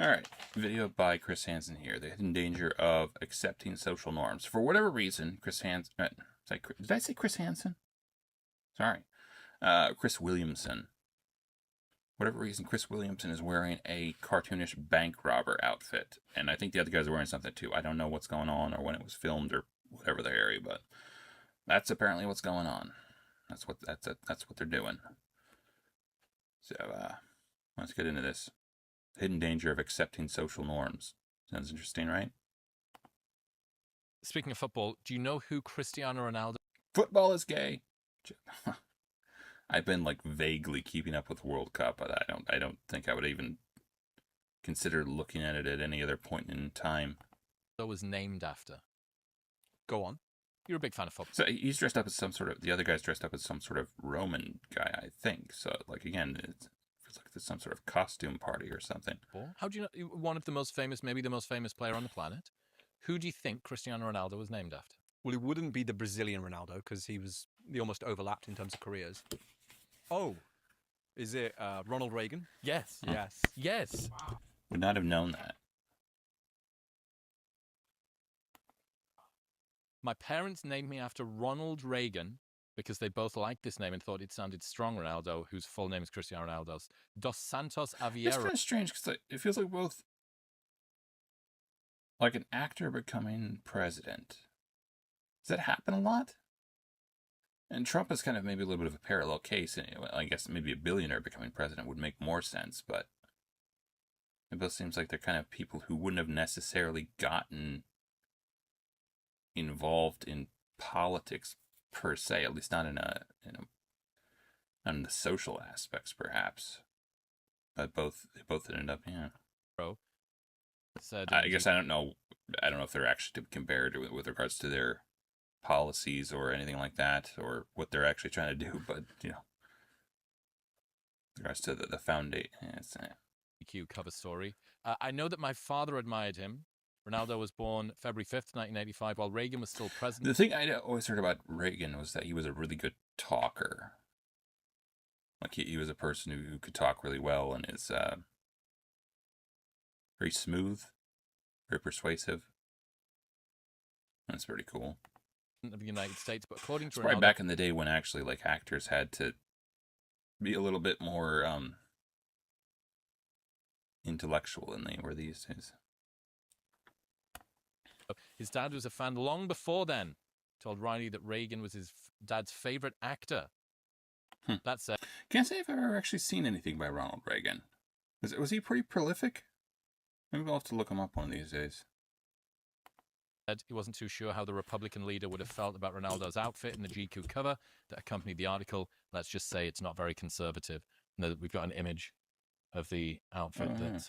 All right, video by Chris Hansen here. The hidden danger of accepting social norms. For whatever reason, Chris Hansen. Did I say Chris Hansen? Sorry, Chris Williamson. Whatever reason, Chris Williamson is wearing a cartoonish bank robber outfit, and I think the other guys are wearing something too. I don't know what's going on or when it was filmed or whatever the area, but that's apparently what's going on. That's what they're doing. So let's get into this. Hidden danger of accepting social norms. Sounds interesting, right? Speaking of football, do you know who Cristiano Ronaldo? Football is gay. I've been like vaguely keeping up with World Cup, but I don't think I would even consider looking at it at any other point in time. Was named after. Go on. You're a big fan of football. So he's dressed up as the other guy's dressed up as some sort of Roman guy, I think. So like again, it feels like there's some sort of costume party or something. How do you know one of the most famous, maybe the most famous player on the planet? Who do you think Cristiano Ronaldo was named after? Well, it wouldn't be the Brazilian Ronaldo because they almost overlapped in terms of careers. Oh, is it Ronald Reagan? Yes. Yes. Yes. Wow. Would not have known that. My parents named me after Ronald Reagan because they both liked this name and thought it sounded strong. Ronaldo, whose full name is Cristiano Ronaldo dos Santos Aveiro. It's kind of strange because it feels like both, like an actor becoming president. Does that happen a lot? And Trump is kind of maybe a little bit of a parallel case. I guess maybe a billionaire becoming president would make more sense, but it both seems like they're kind of people who wouldn't have necessarily gotten involved in politics per se, at least not in the social aspects, perhaps. But they both ended up, yeah. I guess I don't know if they're actually to be compared with regards to their policies or anything like that, or what they're actually trying to do, but with regards to the foundation. EQ cover story. I know that my father admired him. Ronaldo was born February 5th, 1985, while Reagan was still president. The thing I always heard about Reagan was that he was a really good talker. Like he was a person who could talk really well and is very smooth, very persuasive. That's pretty cool. Of the United States, but according to Ronaldo, probably back in the day when actually like actors had to be a little bit more intellectual than they were these days. His dad was a fan long before then. Told Riley that Reagan was his dad's favorite actor. That said, can't say if I've ever actually seen anything by Ronald Reagan. Was he pretty prolific? Maybe I'll have to look him up one of these days. He wasn't too sure how the Republican leader would have felt about Ronaldo's outfit in the GQ cover that accompanied the article. Let's just say it's not very conservative. And we've got an image of the outfit that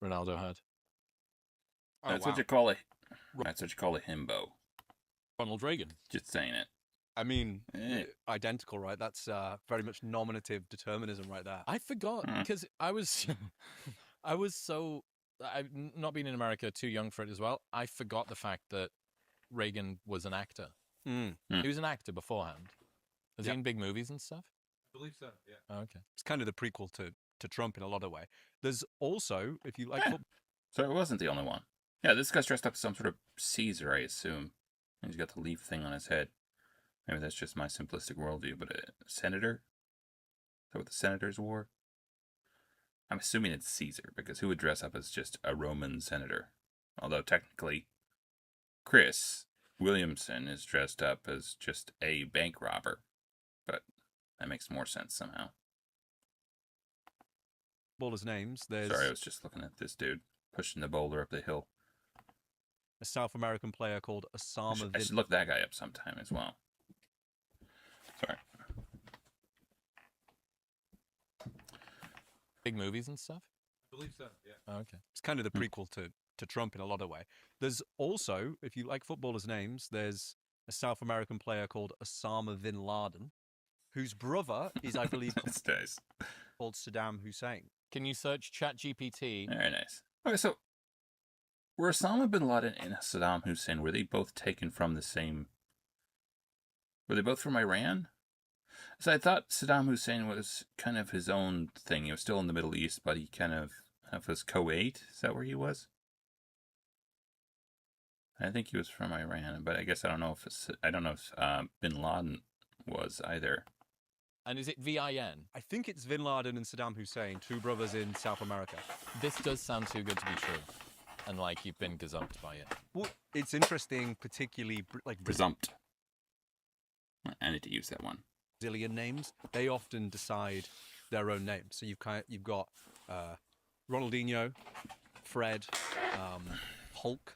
Ronaldo had. That's what you call a himbo. Ronald Reagan. Just saying it. I mean, identical, right? That's very much nominative determinism right there. I forgot because I was so... I've not been in America, too young for it as well. I forgot the fact that Reagan was an actor. He was an actor beforehand. Was he in big movies and stuff? I believe so, yeah. Oh, okay. It's kind of the prequel to Trump in a lot of way. There's also, if you like... So it wasn't the only one. Yeah, this guy's dressed up as some sort of Caesar, I assume. And he's got the leaf thing on his head. Maybe that's just my simplistic worldview, but a senator? Is that what the senators wore? I'm assuming it's Caesar, because who would dress up as just a Roman senator? Although technically, Chris Williamson is dressed up as just a bank robber. But that makes more sense somehow. Ballers' names, there's... Sorry, I was just looking at this dude pushing the boulder up the hill. A South American player called Osama. I should look that guy up sometime as well. Sorry. Big movies and stuff? I believe so, yeah. Oh, okay. It's kind of the prequel to Trump in a lot of way. There's also, if you like footballers' names, there's a South American player called Osama bin Laden, whose brother is, I believe, called Saddam Hussein. Can you search ChatGPT? Very nice. Okay, so were Osama bin Laden and Saddam Hussein, were they both taken from the same... Were they both from Iran? So I thought Saddam Hussein was kind of his own thing. He was still in the Middle East, but he kind of If it was Kuwait, is that where he was? I think he was from Iran, but I guess I don't know if Bin Laden was either. And is it VIN? I think it's Bin Laden and Saddam Hussein, two brothers in South America. This does sound too good to be true. And like you've been gazumped by it. Well, it's interesting, particularly like Presumped. I need to use that one. Brazilian names. They often decide their own names. So you've got Ronaldinho, Fred, Hulk,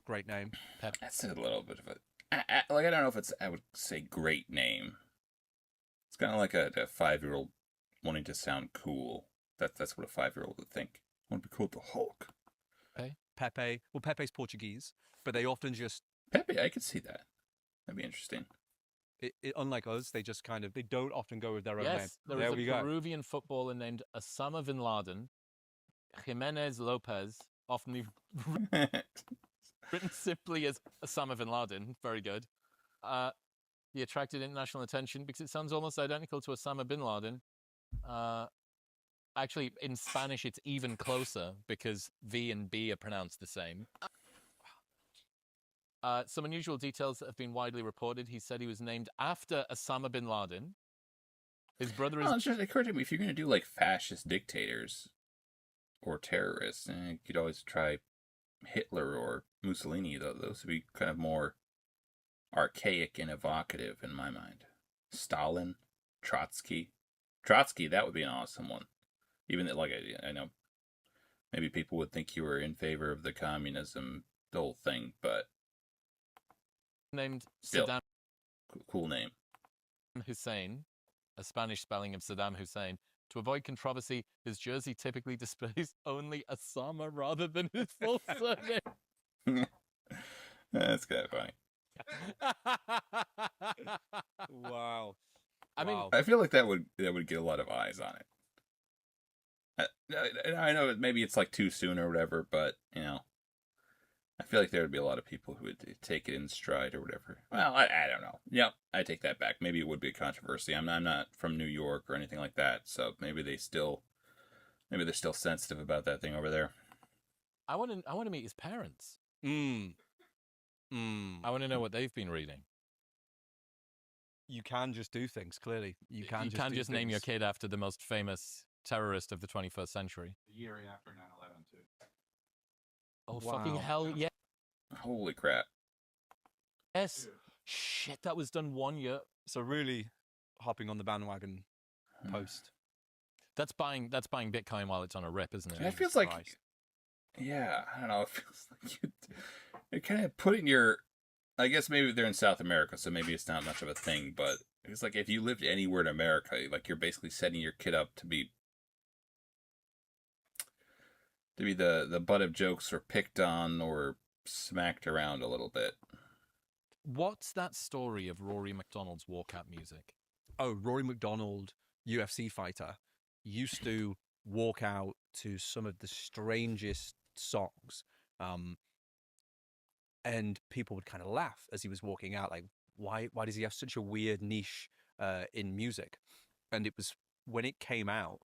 great name. Pep. That's a little bit of a I don't know if I would say great name. It's kind of like a 5-year-old wanting to sound cool. That's what a 5-year-old would think. I want to be called the Hulk. Pepe. Well, Pepe's Portuguese, but they often just Pepe. I could see that. That'd be interesting. Unlike us, they just they don't often go with their own name. Yes, there is a Peruvian footballer named Osama bin Laden, Jimenez Lopez, often written simply as Osama bin Laden. Very good. He attracted international attention because it sounds almost identical to Osama bin Laden. Actually, in Spanish, it's even closer because V and B are pronounced the same. Some unusual details that have been widely reported. He said he was named after Osama bin Laden. His brother is... Well, it just occurred to me, if you're going to do like fascist dictators or terrorists, you could always try Hitler or Mussolini, though. Those would be kind of more archaic and evocative in my mind. Stalin, Trotsky. Trotsky, that would be an awesome one. Even that, like, I know maybe people would think you were in favor of the communism, the whole thing, but named still, Saddam cool name. Hussein, a Spanish spelling of Saddam Hussein. To avoid controversy, his jersey typically displays only Osama rather than his full surname. That's kind of funny. Wow. I mean, I feel like that would get a lot of eyes on it. I know maybe it's like too soon or whatever, but I feel like there would be a lot of people who would take it in stride or whatever. Well, I don't know. Yep, I take that back. Maybe it would be a controversy. I'm not from New York or anything like that, so maybe they're still sensitive about that thing over there. I want to meet his parents. I want to know what they've been reading. You can just do things. Clearly, you can't just name your kid after the most famous terrorist of the 21st century. The year after 9/11 too. Oh, Wow. fucking hell, yeah. Holy crap. Yes. Shit, that was done 1 year. So really hopping on the bandwagon post. That's buying Bitcoin while it's on a rip, isn't it? It feels like, yeah, I don't know. It feels like you're kind of putting your, I guess maybe they're in South America, so maybe it's not much of a thing, but it's like if you lived anywhere in America, like you're basically setting your kid up to be the butt of jokes or picked on or smacked around a little bit. What's that story of Rory McDonald's walkout music? Oh, Rory McDonald, UFC fighter, used to walk out to some of the strangest songs. And people would kind of laugh as he was walking out, like, why does he have such a weird niche in music? And it was when it came out,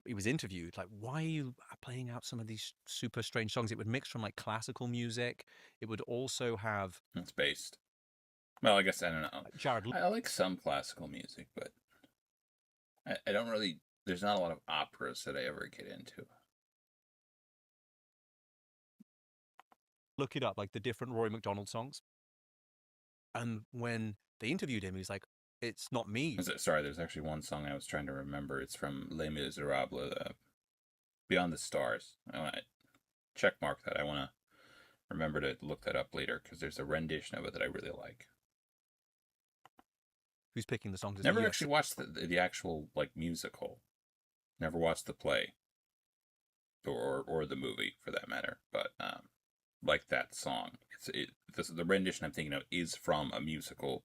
he was interviewed, like, why are you playing out some of these super strange songs? It would mix from like classical music. It would also have... It's based. Well, I guess I don't know. Jared, I like some classical music, but I don't really, there's not a lot of operas that I ever get into. look it up, like the different Rory McDonald songs. And when they interviewed him, he's like, it's not me. Sorry, there's actually one song I was trying to remember. It's from Les Miserables, Beyond the Stars. I want to checkmark that. I want to remember to look that up later because there's a rendition of it that I really like. Who's picking the songs? Never actually watched the actual like musical. Never watched the play or the movie for that matter. But like that song, the rendition I'm thinking of is from a musical.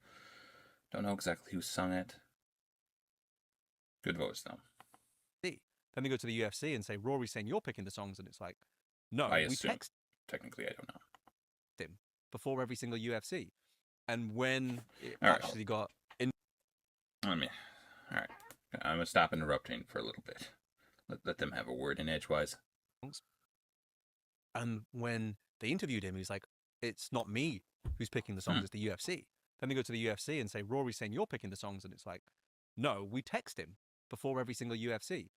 Don't know exactly who sung it. Good voice though. Then they go to the UFC and say, Rory's saying you're picking the songs, and it's like, no, I we assume. text Technically, I don't know. him before every single UFC. And when it All right. actually got in, All right. I'm gonna stop interrupting for a little bit. Let them have a word in edgewise. And when they interviewed him, he's like, it's not me who's picking the songs, it's the UFC. Then they go to the UFC and say, Rory's saying you're picking the songs. And it's like, no, we text him before every single UFC.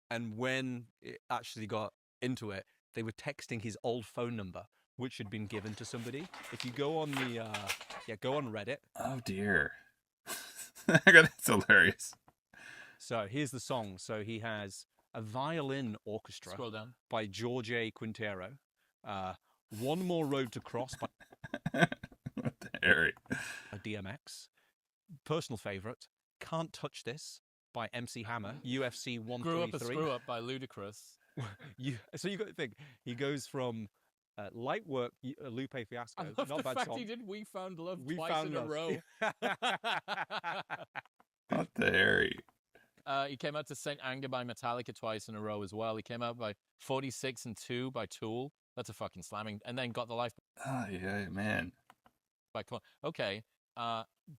And when it actually got into it, they were texting his old phone number, which had been given to somebody. If you go on the, go on Reddit. Oh, dear. That's hilarious. So here's the song. So he has a violin orchestra Scroll down. by George A. Quintero. One More Road to Cross by What the Harry? DMX. Personal favorite, Can't Touch This by MC Hammer, UFC 133. Grew Up a Screw Up by Ludacris. So you got to think, he goes from light work, Lupe Fiasco, I love not the bad fact song. he did We Found Love We twice Found in a Love. row. What the Harry? He came out to Saint Anger by Metallica twice in a row as well. He came out by 46 and 2 by Tool. That's a fucking slamming. And then Got the Life Oh, yeah, man. by Come On. Okay.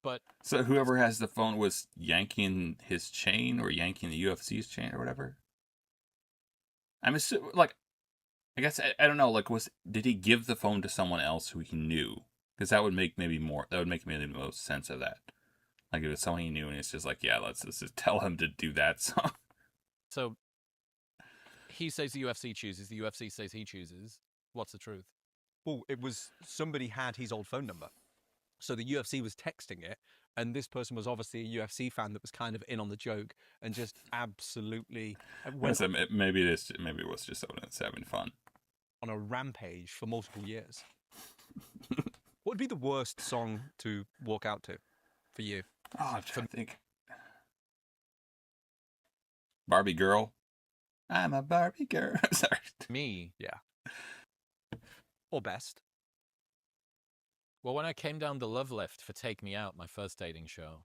But So whoever has the phone was yanking his chain or yanking the UFC's chain or whatever? I'm assuming, like, I guess, I don't know, like, did he give the phone to someone else who he knew? Because that would make maybe the most sense of that. Like, if it's someone he knew and it's just like, yeah, let's just tell him to do that song. so he says the UFC chooses, the UFC says he chooses. What's the truth? Well, it was somebody had his old phone number. So the UFC was texting it, and this person was obviously a UFC fan that was kind of in on the joke and just absolutely went Maybe it was just someone that's having fun. on a rampage for multiple years. What would be the worst song to walk out to for you? Oh, I'm trying to think. Barbie girl. I'm a Barbie girl. Sorry. Me? Or best? Well, when I came down the love lift for Take Me Out, my first dating show,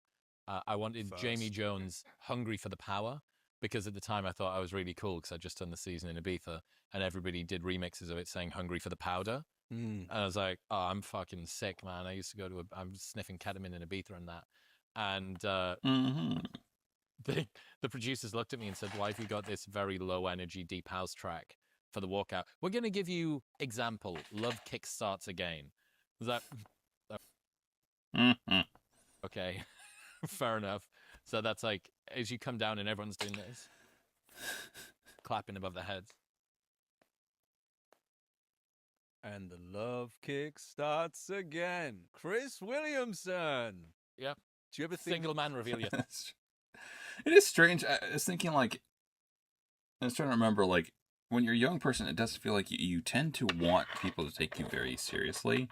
I wanted Jamie Jones' Hungry for the Power, because at the time I thought I was really cool because I'd just done the season in Ibiza and everybody did remixes of it saying Hungry for the Powder. And I was like, oh, I'm fucking sick, man. I used to go to I'm sniffing ketamine in Ibiza and that. And the producers looked at me and said, why have you got this very low energy deep house track for the walkout? We're going to give you example, Love Kickstarts Again. Was that okay? Fair enough. So that's like as you come down and everyone's doing this, clapping above their heads. And the love kick starts again. Chris Williamson. Yeah. Do you ever think Single man reveal yet? It is strange. I was thinking, like, I was trying to remember, like, when you're a young person, it does feel like you tend to want people to take you very seriously.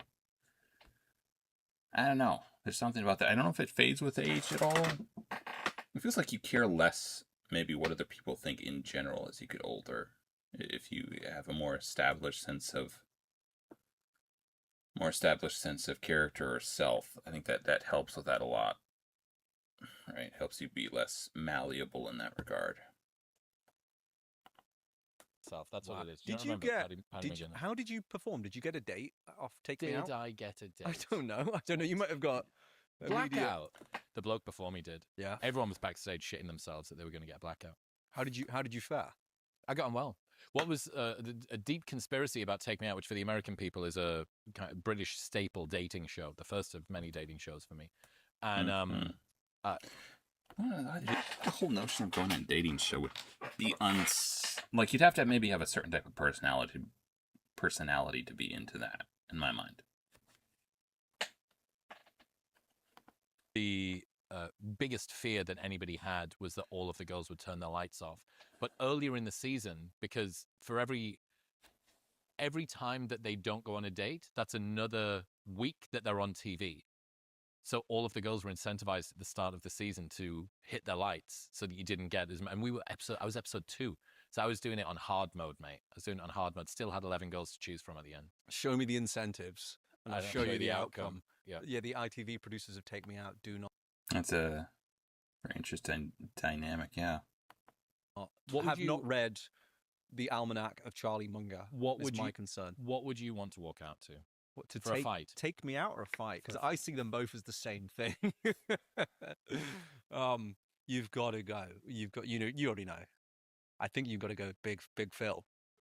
I don't know. There's something about that. I don't know if it fades with age at all. It feels like you care less, maybe, what other people think in general as you get older. If you have a more established sense of character or self, I think that helps with that a lot. Right? Helps you be less malleable in that regard. Self. That's Wow. what it is. How did you perform? Did you get a date off Take Me Out? Did I get a date? I don't know. You might have got a media- Blackout. The bloke before me did. Yeah. Everyone was backstage shitting themselves that they were going to get a blackout. How did you fare? I got on well. What was a deep conspiracy about Take Me Out, which for the American people is a kind of British staple dating show, the first of many dating shows for me. And the whole notion of going on a dating show would be like you'd have to maybe have a certain type of personality to be into that, in my mind. The biggest fear that anybody had was that all of the girls would turn their lights off. But earlier in the season, because for every time that they don't go on a date, that's another week that they're on TV. So all of the girls were incentivized at the start of the season to hit their lights so that you didn't get as much. And I was episode 2. So I was doing it on hard mode, mate. I was doing it on hard mode. Still had 11 girls to choose from at the end. Show me the incentives, and I'll show you the outcome. Yeah. The ITV producers of Take Me Out do not. That's a very interesting dynamic, yeah. Not read the Almanac of Charlie Munger. What is would my you- concern? What would you want to walk out to? What, to For a take, fight? Take Me Out or a fight? Because I see them both as the same thing. You've got to go. You already know. I think you've got to go big Phil.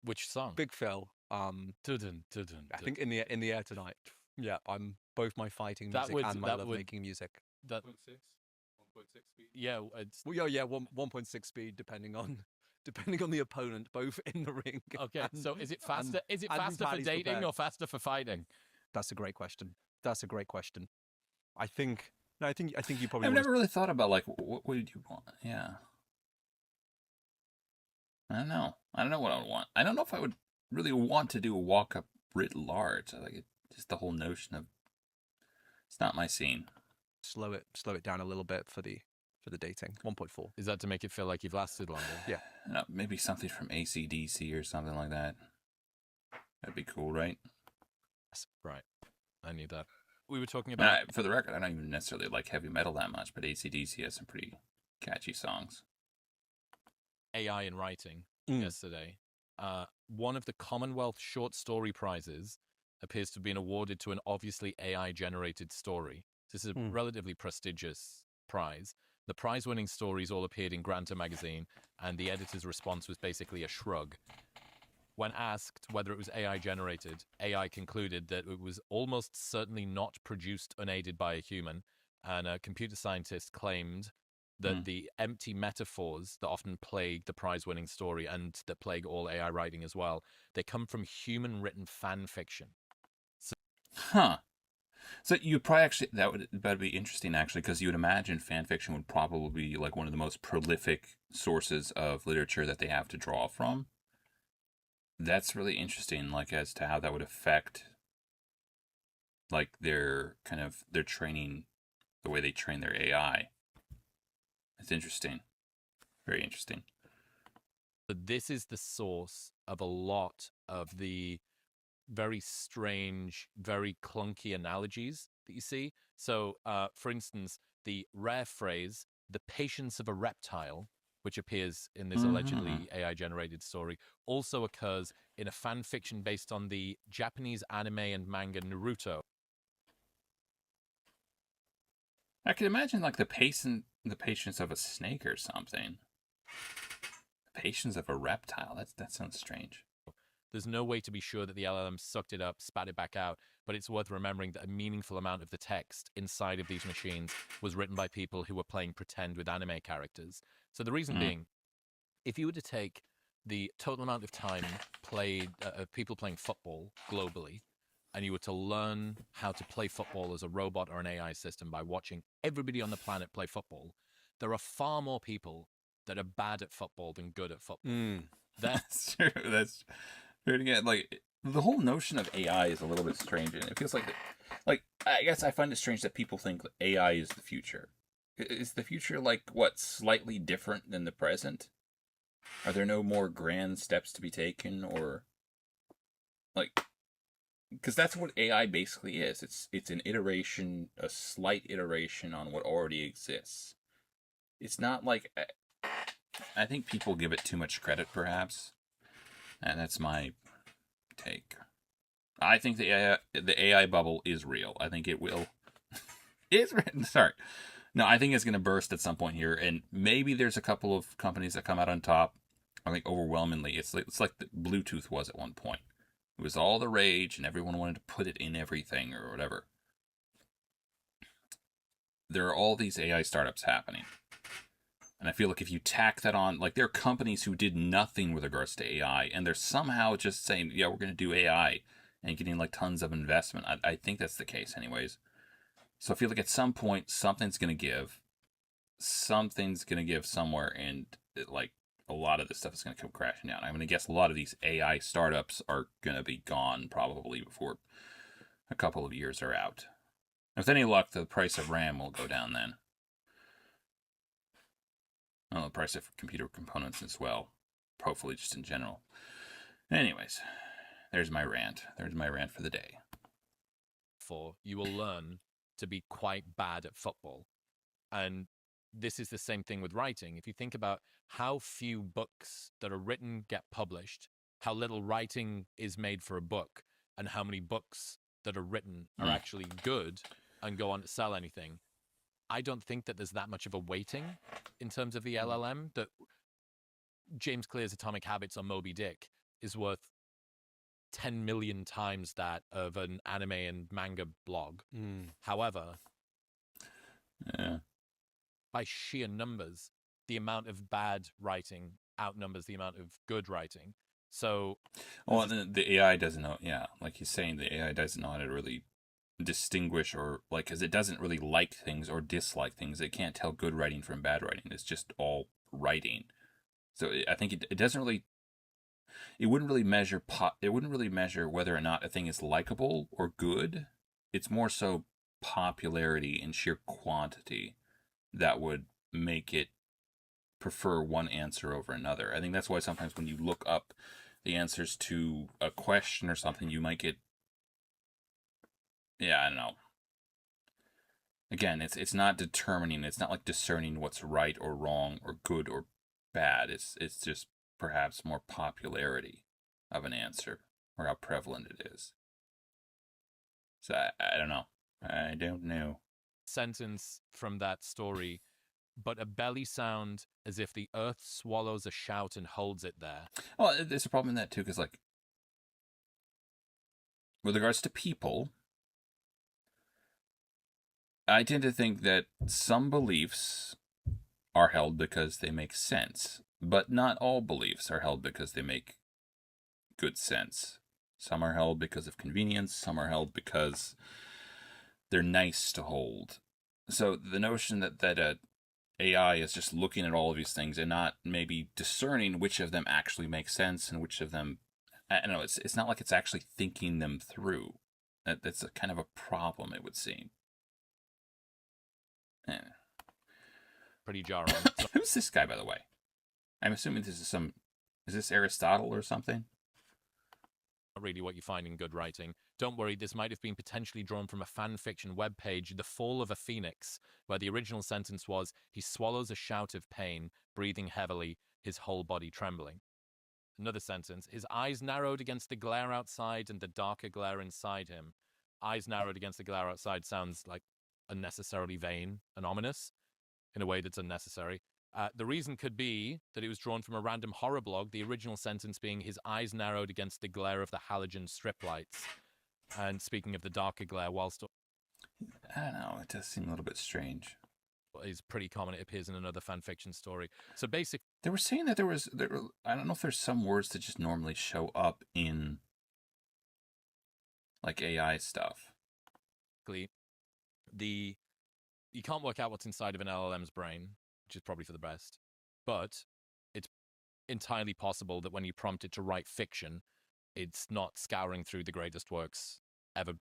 Which song? Big Phil. Dun-dun, dun-dun, I think in the air tonight. Yeah, I'm both my fighting That music would- and my that love would- making music. that 1.6 speed. yeah, it's Well, yeah, 1.6 speed depending on the opponent, both in the ring. okay. and- So is it faster? Is it and who faster for Paddy's dating prepared. or faster for fighting? That's a great question. I think you probably I've want never really thought about like what would you want? Yeah. I don't know. I don't know what I would want. I don't know if I would really want to do a walk up writ large. I like it, just the whole notion of it's not my scene. slow it down a little bit for the dating. 1.4. Is that to make it feel like you've lasted longer? Yeah. Maybe something from AC/DC or something like that. That'd be cool, right? Right. I knew that. We were talking And about for the record, I don't even necessarily like heavy metal that much, but AC/DC has some pretty catchy songs. AI in writing Mm. yesterday. One of the Commonwealth Short Story Prizes appears to have been awarded to an obviously AI-generated story. This is a relatively prestigious prize. The prize-winning stories all appeared in Granta magazine, and the editor's response was basically a shrug. When asked whether it was AI-generated, AI concluded that it was almost certainly not produced unaided by a human, and a computer scientist claimed that the empty metaphors that often plague the prize-winning story and that plague all AI writing as well, they come from human-written fan fiction. Huh. So you probably actually that'd be interesting actually, because you would imagine fan fiction would probably be like one of the most prolific sources of literature that they have to draw from. That's really interesting, like as to how that would affect like their training, the way they train their AI. It's interesting. Very interesting. But this is the source of a lot of the very strange, very clunky analogies that you see. So, for instance, the rare phrase, the patience of a reptile, which appears in this allegedly AI-generated story, also occurs in a fan fiction based on the Japanese anime and manga Naruto. I can imagine like the patience of a snake or something. The patience of a reptile. That sounds strange. There's no way to be sure that the LLM sucked it up, spat it back out, but it's worth remembering that a meaningful amount of the text inside of these machines was written by people who were playing pretend with anime characters. So the reason being, if you were to take the total amount of time played of people playing football globally, and you were to learn how to play football as a robot or an AI system by watching everybody on the planet play football, there are far more people that are bad at football than good at football. That's true. That's true. Again, like the whole notion of AI is a little bit strange, and it feels like I guess I find it strange that people think that AI is the future. Is the future like what, slightly different than the present? Are there no more grand steps to be taken, or like? Because that's what AI basically is. It's an iteration, a slight iteration on what already exists. It's not like I think people give it too much credit, perhaps, and that's my take. I think the AI bubble is real. I think it will. Sorry. No, I think it's going to burst at some point here, and maybe there's a couple of companies that come out on top. I think overwhelmingly, it's like the Bluetooth was at one point. It was all the rage, and everyone wanted to put it in everything or whatever. There are all these AI startups happening. And I feel like if you tack that on, like there are companies who did nothing with regards to AI, and they're somehow just saying, yeah, we're going to do AI, and getting like tons of investment. I think that's the case anyways. So I feel like at some point, something's going to give. Something's going to give somewhere, and a lot of this stuff is going to come crashing down. I'm going to guess a lot of these AI startups are going to be gone probably before a couple of years are out. With any luck, the price of RAM will go down then. Well, the price of computer components as well. Hopefully just in general. Anyways, there's my rant. There's my rant for the day. You will learn to be quite bad at football. And this is the same thing with writing. If you think about how few books that are written get published, how little writing is made for a book, and how many books that are written are actually good and go on to sell anything, I don't think that there's that much of a weighting in terms of the LLM. That James Clear's Atomic Habits or Moby Dick is worth 10 million times that of an anime and manga blog. However, by sheer numbers, the amount of bad writing outnumbers the amount of good writing. So, well, the AI doesn't know. Yeah, like he's saying, the AI doesn't know how to really distinguish, or like, because it doesn't really like things or dislike things. It can't tell good writing from bad writing. It's just all writing. So I think it doesn't really. It wouldn't really measure it wouldn't really measure whether or not a thing is likable or good. It's more so popularity and sheer quantity that would make it prefer one answer over another. I think that's why sometimes when you look up the answers to a question or something, you might get, I don't know. Again, it's not determining, it's not like discerning what's right or wrong or good or bad. It's just perhaps more popularity of an answer or how prevalent it is. So I don't know. I don't know. Sentence from that story, but a belly sound as if the earth swallows a shout and holds it there. Well, there's a problem in that too, because like, with regards to people, I tend to think that some beliefs are held because they make sense, but not all beliefs are held because they make good sense. Some are held because of convenience, some are held because they're nice to hold. So the notion that AI is just looking at all of these things and not maybe discerning which of them actually make sense and which of them, I don't know, it's not like it's actually thinking them through. That's a kind of a problem, it would seem. Pretty jarring. Who's this guy, by the way? I'm assuming this is is this Aristotle or something? Not really what you find in good writing. Don't worry, this might have been potentially drawn from a fan fiction webpage, The Fall of a Phoenix, where the original sentence was, he swallows a shout of pain, breathing heavily, his whole body trembling. Another sentence, his eyes narrowed against the glare outside and the darker glare inside him. Eyes narrowed against the glare outside sounds like unnecessarily vain and ominous in a way that's unnecessary. The reason could be that it was drawn from a random horror blog, the original sentence being his eyes narrowed against the glare of the halogen strip lights. And speaking of the darker glare, whilst... I don't know, it does seem a little bit strange. Is pretty common, it appears in another fan fiction story. So basically... They were saying that I don't know if there's some words that just normally show up in, like, AI stuff. You can't work out what's inside of an LLM's brain, which is probably for the best. But it's entirely possible that when you prompt it to write fiction, it's not scouring through the greatest works ever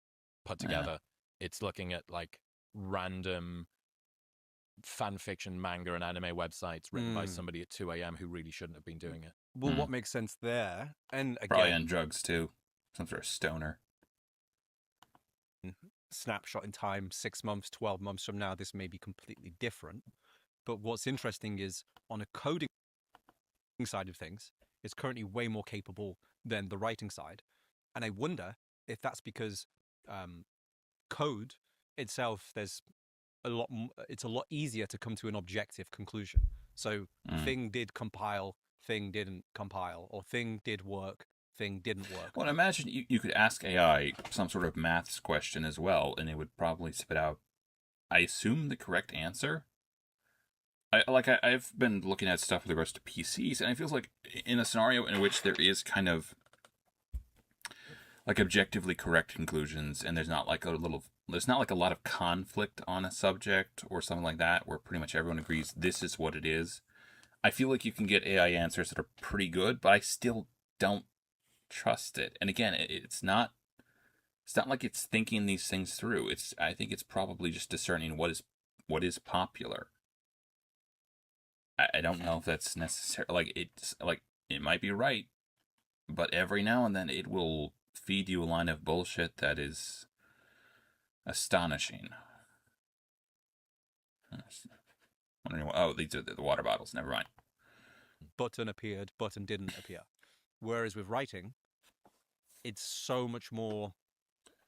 put together. It's looking at, like, random fan fiction, manga, and anime websites written by somebody at 2 a.m. who really shouldn't have been doing it. Well, what makes sense there, and again... Probably on drugs, too. Some sort of stoner. Snapshot in time, 6 months, 12 months from now, this may be completely different. But what's interesting is, on a coding side of things, it's currently way more capable than the writing side. And I wonder if that's because code itself, it's a lot easier to come to an objective conclusion. So thing did compile, thing didn't compile, or thing did work, thing didn't work. Well, imagine you could ask AI some sort of maths question as well, and it would probably spit out, I assume, the correct answer. I've been looking at stuff with regards to PCs, and it feels like in a scenario in which there is kind of like objectively correct conclusions, and there's not like a lot of conflict on a subject or something like that, where pretty much everyone agrees this is what it is. I feel like you can get AI answers that are pretty good, but I still don't trust it. And again, it's not like it's thinking these things through. I think it's probably just discerning what is popular. I don't know if that's necessary. It might be right, but every now and then it will feed you a line of bullshit that is astonishing. These are the water bottles. Never mind. Button appeared, button didn't appear. Whereas with writing, it's so much more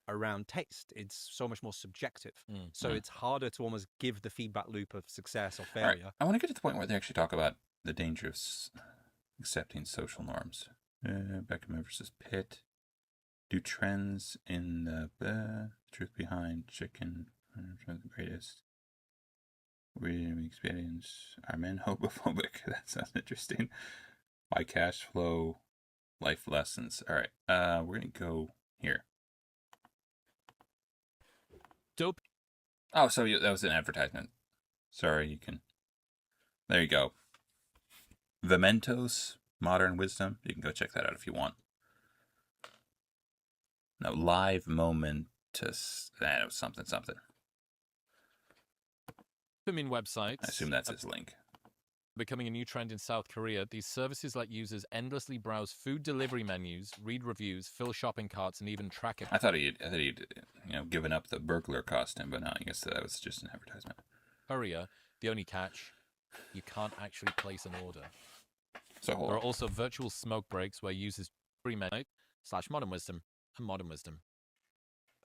around taste. It's so much more subjective. So it's harder to almost give the feedback loop of success or failure. Right. I want to get to the point where they actually talk about the danger of accepting social norms. Beckham versus Pitt. Do trends in the truth behind chicken the greatest? We experience. Are men homophobic? That sounds interesting. Why cash flow? Life lessons. All right. We're gonna go here. Dope. Oh, so that was an advertisement. Sorry, you can. There you go. Vementos, Modern Wisdom. You can go check that out if you want. No, Live Momentous. That was something. Dopamine websites. I assume that's his link. Becoming a new trend in South Korea. These services let users endlessly browse food delivery menus, read reviews, fill shopping carts, and even track it. I thought he'd given up the burglar costume, but no, I guess that was just an advertisement. Korea. The only catch, you can't actually place an order. So hold There on. are also virtual smoke breaks where users /Modern Wisdom and Modern Wisdom.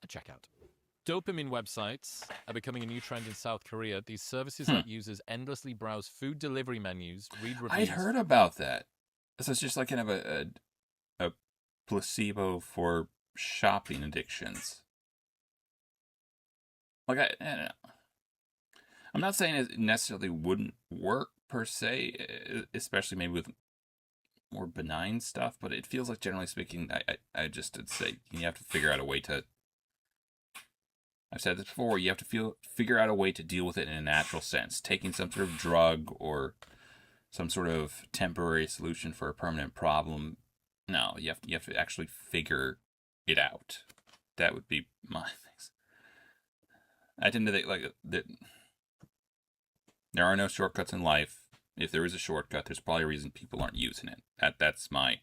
A checkout. Dopamine websites are becoming a new trend in South Korea. These services let users endlessly browse food delivery menus, read reviews. I'd heard about that. So it's just like kind of a placebo for shopping addictions. Like I don't know. I'm not saying it necessarily wouldn't work per se, especially maybe with more benign stuff, but it feels like generally speaking, I just would say you have to figure out a way to. I've said this before. You have to figure out a way to deal with it in a natural sense. Taking some sort of drug or some sort of temporary solution for a permanent problem. No, you have to actually figure it out. That would be my things. I tend to think like that. There are no shortcuts in life. If there is a shortcut, there's probably a reason people aren't using it. That's my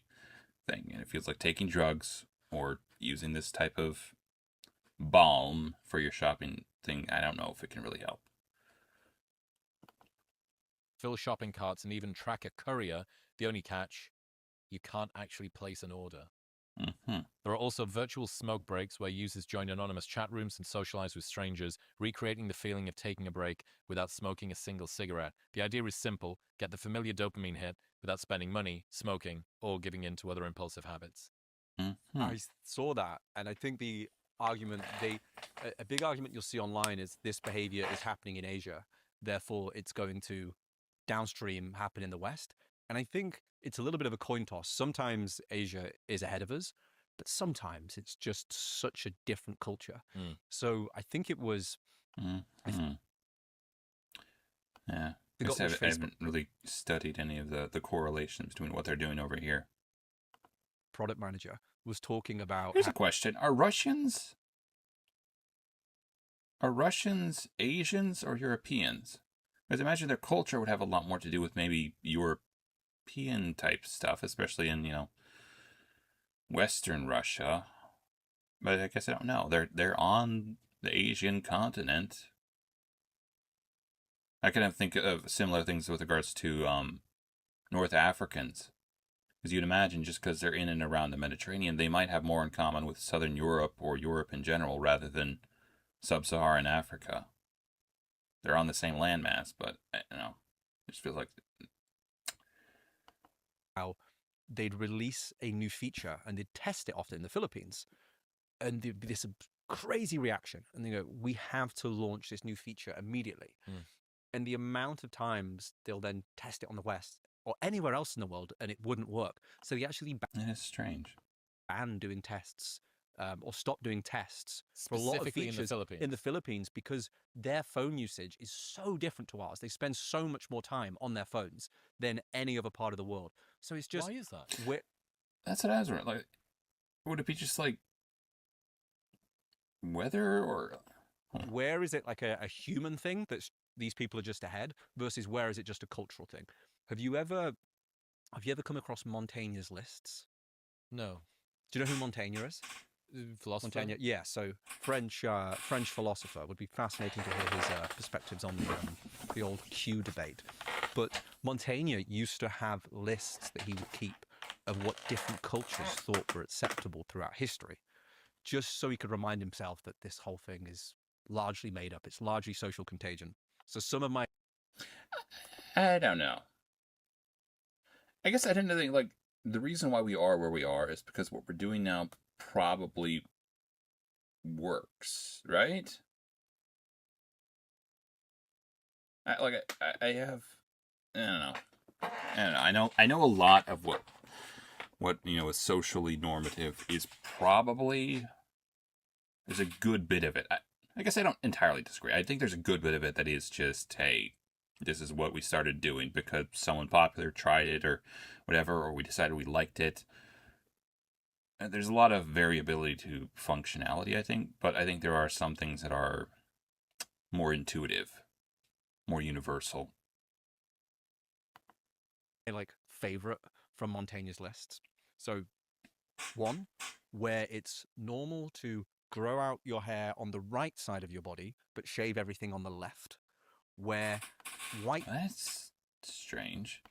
thing. And it feels like taking drugs or using this type of balm for your shopping thing. I don't know if it can really help. Fill shopping carts and even track a courier. The only catch, you can't actually place an order. Mm-hmm. There are also virtual smoke breaks where users join anonymous chat rooms and socialize with strangers, recreating the feeling of taking a break without smoking a single cigarette. The idea is simple: get the familiar dopamine hit without spending money, smoking, or giving in to other impulsive habits. Mm-hmm. I saw that, and I think the argument a big argument you'll see online is this behavior is happening in Asia, therefore it's going to downstream happen in the West. And I think it's a little bit of a coin toss. Sometimes Asia is ahead of us, but sometimes it's just such a different culture. So I think it was. Mm-hmm. Yeah. I haven't really studied any of the correlations between what they're doing over here. Product manager was talking about. Here's a question: Are Russians Asians or Europeans? Because I imagine their culture would have a lot more to do with maybe European type stuff, especially in Western Russia. But I guess I don't know. They're on the Asian continent. I kind of think of similar things with regards to North Africans. Because you'd imagine just because they're in and around the Mediterranean, they might have more in common with Southern Europe or Europe in general rather than Sub-Saharan Africa. They're on the same landmass, but I don't know. It just feels like how they'd release a new feature and they'd test it often in the Philippines, and there'd be this crazy reaction, and they go, "We have to launch this new feature immediately." And the amount of times they'll then test it on the West or anywhere else in the world, and it wouldn't work. So they actually it is strange. ban doing tests. Or stop doing tests for a Specifically lot of features in the Philippines because their phone usage is so different to ours. They spend so much more time on their phones than any other part of the world. So it's just why is that? That's what I was wondering. Like, would it be just like weather or where is it like a human thing that these people are just ahead versus where is it just a cultural thing? Have you ever come across Montaigne's lists? No. Do you know who Montaigne is? Philosopher? Montaigne, yeah. So French philosopher. Would be fascinating to hear his perspectives on the old Q debate. But Montaigne used to have lists that he would keep of what different cultures thought were acceptable throughout history, just so he could remind himself that this whole thing is largely made up. It's largely social contagion. So some of my... I don't know. I guess I tend to think like the reason why we are where we are is because what we're doing now probably works, right? I have, I don't know. I know a lot of what is socially normative is probably, there's a good bit of it. I guess I don't entirely disagree. I think there's a good bit of it that is just, hey, this is what we started doing because someone popular tried it or whatever, or we decided we liked it. And there's a lot of variability to functionality, I think, but I think there are some things that are more intuitive, more universal. Like favorite from Montaigne's lists. So, one, where it's normal to grow out your hair on the right side of your body, but shave everything on the left. Where white That's strange.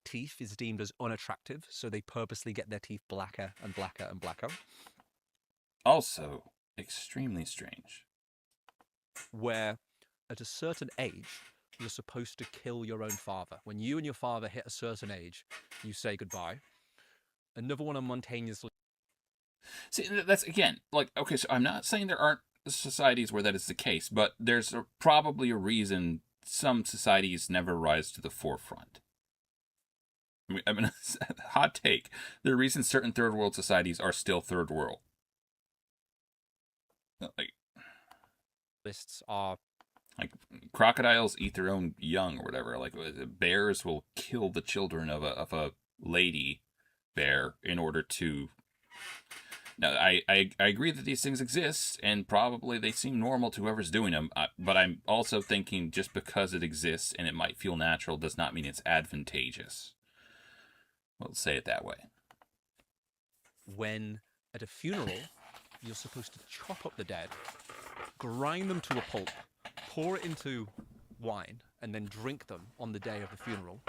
teeth is deemed as unattractive, so they purposely get their teeth blacker and blacker and blacker. Also, extremely strange. Where at a certain age, you're supposed to kill your own father. When you and your father hit a certain age, you say goodbye. Another one of Montaigne's. See, that's, again, like, okay, so I'm not saying there aren't societies where that is the case, but there's probably a reason some societies never rise to the forefront. I mean, hot take. There are reasons certain third world societies are still third world. Like, Lists are like crocodiles eat their own young or whatever. Like, bears will kill the children of a lady bear in order to. Now, I agree that these things exist, and probably they seem normal to whoever's doing them, but I'm also thinking just because it exists and it might feel natural does not mean it's advantageous. We'll say it that way. when at a funeral, you're supposed to chop up the dead, grind them to a pulp, pour it into wine, and then drink them on the day of the funeral.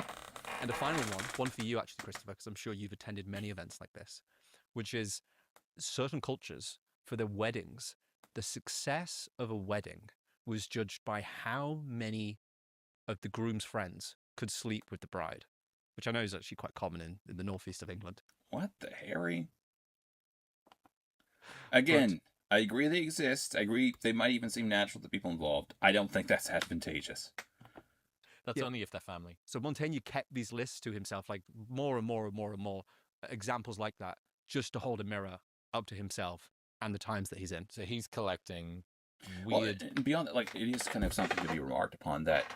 And a final one for you actually, Christopher, because I'm sure you've attended many events like this, which is certain cultures, for their weddings, the success of a wedding was judged by how many of the groom's friends could sleep with the bride, which I know is actually quite common in the northeast of England. What the Harry? Again, I agree they exist. I agree they might even seem natural to people involved. I don't think that's advantageous. That's only if they're family. So Montaigne kept these lists to himself, like more and more and more and more examples like that, just to hold a mirror up to himself and the times that he's in. So he's collecting Well, weird. and beyond that, like, it is kind of something to be remarked upon that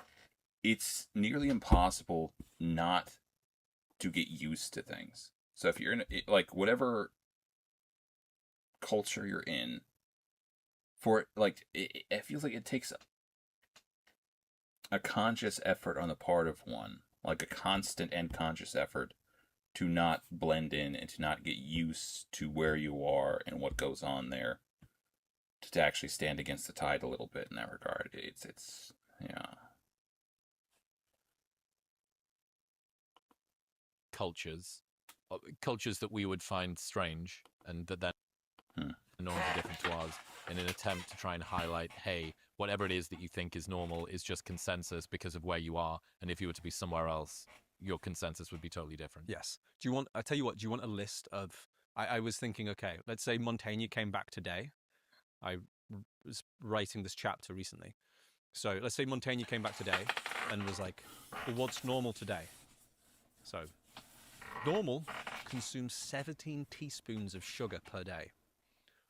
it's nearly impossible not to get used to things. So if you're in, like, whatever culture you're in, for, like, it feels like it takes a conscious effort on the part of one, like a constant and conscious effort to not blend in and to not get used to where you are and what goes on there, to actually stand against the tide a little bit in that regard. It's yeah. Cultures that we would find strange and that then the norms are different to ours, in an attempt to try and highlight, hey, whatever it is that you think is normal is just consensus because of where you are, and if you were to be somewhere else, your consensus would be totally different. Yes. I tell you what, do you want a list of, I was thinking, okay, let's say Montaigne came back today. I was writing this chapter recently. So let's say Montaigne came back today and was like, well, what's normal today? So normal consumes 17 teaspoons of sugar per day.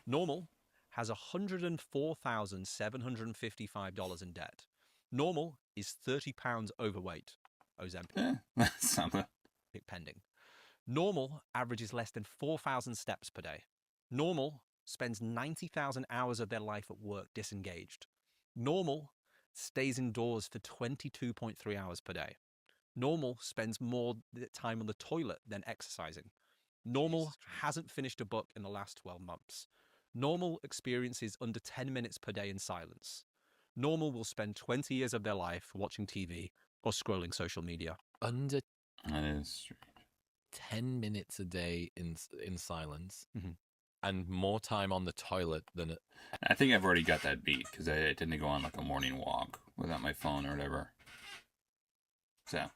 Normal has $104,755 in debt. Normal is 30 pounds overweight. Ozempic That's something. pending. Normal averages less than 4,000 steps per day. Normal spends 90,000 hours of their life at work disengaged. Normal stays indoors for 22.3 hours per day. Normal spends more time on the toilet than exercising. Normal hasn't finished a book in the last 12 months. Normal experiences under 10 minutes per day in silence. Normal will spend 20 years of their life watching TV or scrolling social media. Under That is strange. 10 minutes a day in silence, Mhm. and more time on the toilet than I think I've already got that beat because I tend to go on like a morning walk without my phone or whatever. So,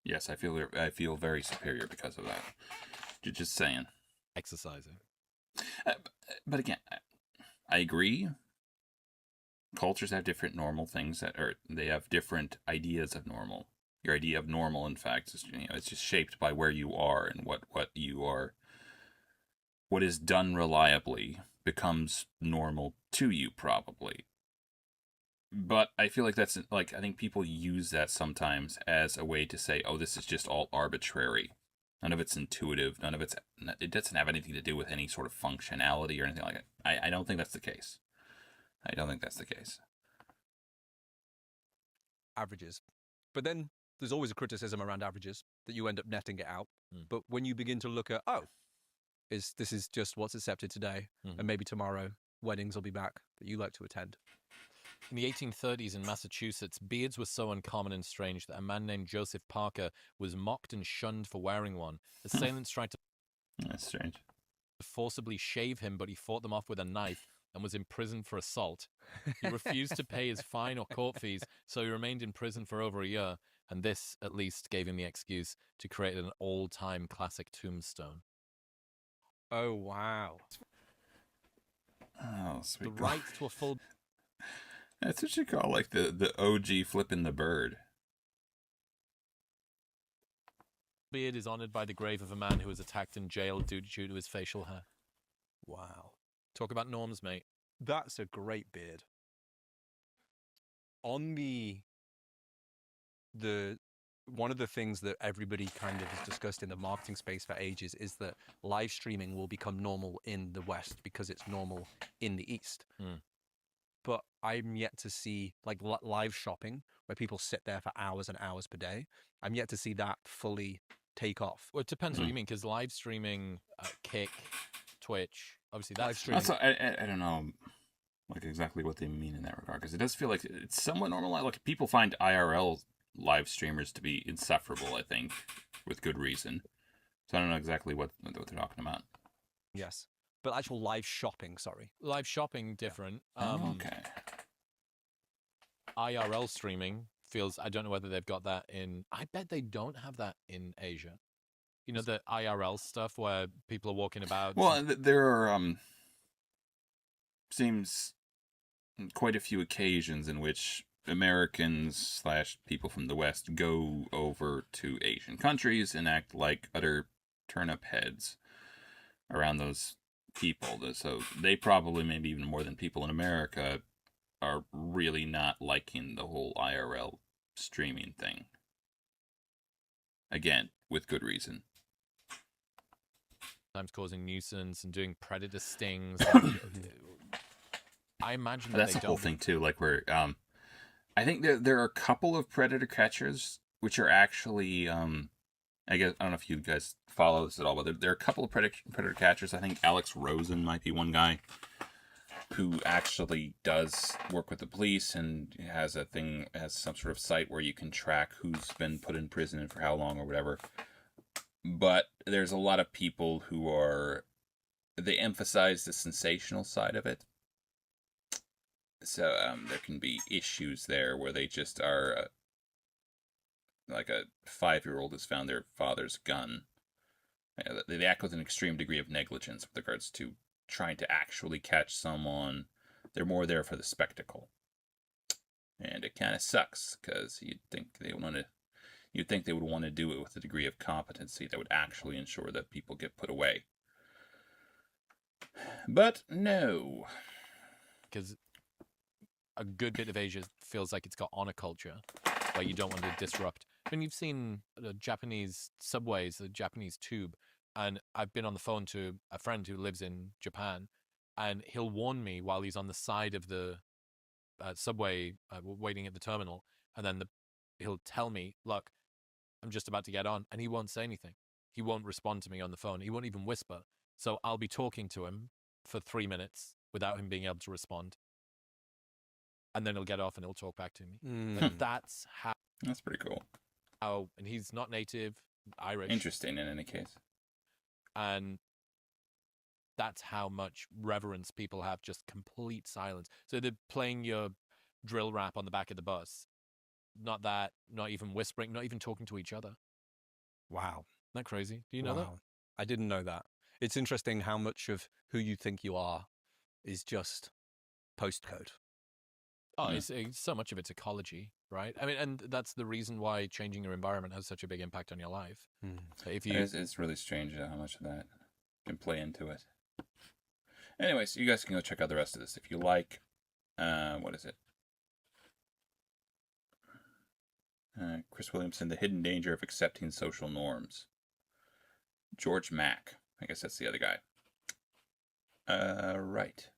Yes, I feel very superior because of that. Just saying. Exercising. But again, I agree. Cultures have different normal things or they have different ideas of normal. Your idea of normal, in fact, is it's just shaped by where you are and what you are. What is done reliably becomes normal to you, probably. But I feel like that's I think people use that sometimes as a way to say, oh, this is just all arbitrary. None of it's intuitive. It doesn't have anything to do with any sort of functionality or anything like that. I don't think that's the case. I don't think that's the case. Averages. But then there's always a criticism around averages that you end up netting it out. But when you begin to look at, this is just what's accepted today, and maybe tomorrow weddings will be back that you like to attend. In the 1830s in Massachusetts, beards were so uncommon and strange that a man named Joseph Parker was mocked and shunned for wearing one. Assailants tried to That's strange. forcibly shave him, but he fought them off with a knife and was imprisoned for assault. He refused to pay his fine or court fees, so he remained in prison for over a year, and this, at least, gave him the excuse to create an all-time classic tombstone. Oh, wow. Oh, sweet. The right to a full... That's what you call, the OG flipping the bird. beard is honored by the grave of a man who was attacked and jailed due to his facial hair. Wow. Talk about norms, mate. That's a great beard. On the one of the things that everybody kind of has discussed in the marketing space for ages is that live streaming will become normal in the West because it's normal in the East. But I'm yet to see like live shopping where people sit there for hours and hours per day. I'm yet to see that fully take off. Well, it depends what you mean, because live streaming, Kick, Twitch, obviously that's Live streaming. Also, I don't know exactly what they mean in that regard, because it does feel like it's somewhat normal. Like people find IRL live streamers to be insufferable, I think, with good reason. So I don't know exactly what they're talking about. Yes. But actual live shopping, sorry. Live shopping, different. Okay. IRL streaming feels, I don't know whether they've got that in, I bet they don't have that in Asia. You know, the IRL stuff where people are walking about. Well, there are, seems quite a few occasions in which Americans / people from the West go over to Asian countries and act like utter turnip heads around those people. So they probably, maybe even more than people in America, are really not liking the whole IRL streaming thing. Again, with good reason. Sometimes causing nuisance and doing predator stings. I imagine that that's they the whole don't. thing too. Like where, I think there are a couple of predator catchers which are actually, I guess I don't know if you guys follow this at all, but there are a couple of predator catchers. I think Alex Rosen might be one guy who actually does work with the police and has some sort of site where you can track who's been put in prison and for how long or whatever. But there's a lot of people who they emphasize the sensational side of it. So there can be issues there where they just are, like a 5-year-old has found their father's gun. They act with an extreme degree of negligence with regards to trying to actually catch someone. They're more there for the spectacle. And it kind of sucks, because you'd think they would want to do it with a degree of competency that would actually ensure that people get put away. But no. Because a good bit of Asia feels like it's got honor culture, where you don't want to disrupt. I mean, you've seen the Japanese subways, the Japanese tube, and I've been on the phone to a friend who lives in Japan, and he'll warn me while he's on the side of the subway waiting at the terminal, and then he'll tell me, look, I'm just about to get on, and he won't say anything. He won't respond to me on the phone. He won't even whisper. So I'll be talking to him for 3 minutes without him being able to respond. And then he'll get off and he'll talk back to me. But that's how... That's pretty cool. And he's not native Irish. Interesting in any case. And that's how much reverence people have, just complete silence. So they're playing your drill rap on the back of the bus. Not that, not even whispering, not even talking to each other. Wow. Isn't that crazy? Do you know that? Wow. I didn't know that. It's interesting how much of who you think you are is just postcode. Oh, Yeah. it's so much of it's ecology, right? I mean, and that's the reason why changing your environment has such a big impact on your life. So if you, It's really strange how much of that can play into it. Anyways, you guys can go check out the rest of this if you like. What is it? Chris Williamson, The Hidden Danger of Accepting Social Norms. George Mack. I guess that's the other guy. Right.